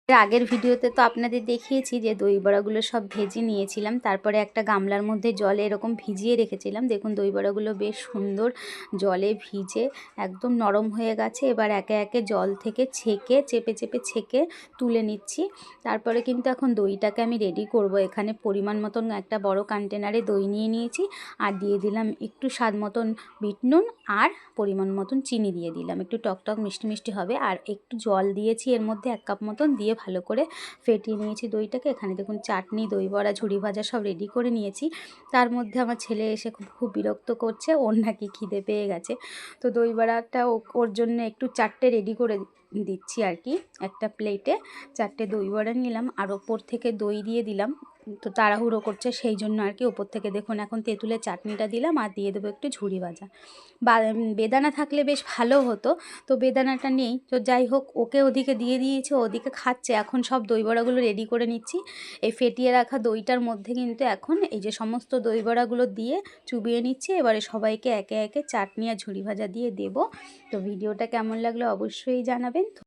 এর আগের ভিডিওতে তো আপনাদের দেখিয়েছি যে দই বড়াগুলো সব ভেজে নিয়েছিলাম, তারপরে একটা গামলার মধ্যে জলে এরকম ভিজিয়ে রেখেছিলাম। দেখুন দই বড়াগুলো বেশ সুন্দর জলে ভিজে একদম নরম হয়ে গেছে। এবার একে একে জল থেকে ছেঁকে চেপে চেপে ছেঁকে তুলে নিচ্ছি। তারপরে কিন্তু এখন দইটাকে আমি রেডি করব। এখানে পরিমাণ মতন একটা বড় কন্টেনারে দই নিয়ে নিয়েছি, আর দিয়ে দিলাম একটু স্বাদ মতন বিট নুন, আর পরিমাণ মতন চিনি দিয়ে দিলাম, একটু টকটক মিষ্টি মিষ্টি হবে। আর একটু জল দিয়েছি এর মধ্যে 1 কাপ মতন, দিয়ে ভালো করে ফেটিয়ে নিয়েছি দইটাকে। এখানে দেখুন চাটনি, দই বড়া, ঝুড়ি ভাজা সব রেডি করে নিয়েছি। তার মধ্যে আমার ছেলে এসে খুব বিরক্ত করছে, ওর নাকি খিদে পেয়ে গেছে। তো দই বড়াটা ওর জন্য একটু 4টে রেডি করে দিচ্ছি আর কি। একটা প্লেটে 4টে দই বড়া নিলাম, আর ওপর থেকে দই দিয়ে দিলাম। তো তাড়াহুড়ো করছে সেই জন্য আর কি। ওপর থেকে দেখুন এখন তেঁতুলের চাটনিটা দিলাম, আর দিয়ে দেবো একটু ঝুড়ি ভাজা। বেদানা থাকলে বেশ ভালো হতো, তো বেদানাটা নেই। তো যাই হোক, ওকে ওদিকে দিয়ে দিয়েছি, ওদিকে খাচ্ছে। এখন সব দই বড়াগুলো রেডি করে নিচ্ছি। এই ফেটিয়ে রাখা দইটার মধ্যে কিন্তু এখন এই যে সমস্ত দই বড়াগুলো দিয়ে চুবিয়ে নিচ্ছি। এবারে সবাইকে একে একে চাটনি আর ঝুড়ি ভাজা দিয়ে দেবো। তো ভিডিওটা কেমন লাগলো অবশ্যই জানাবেন।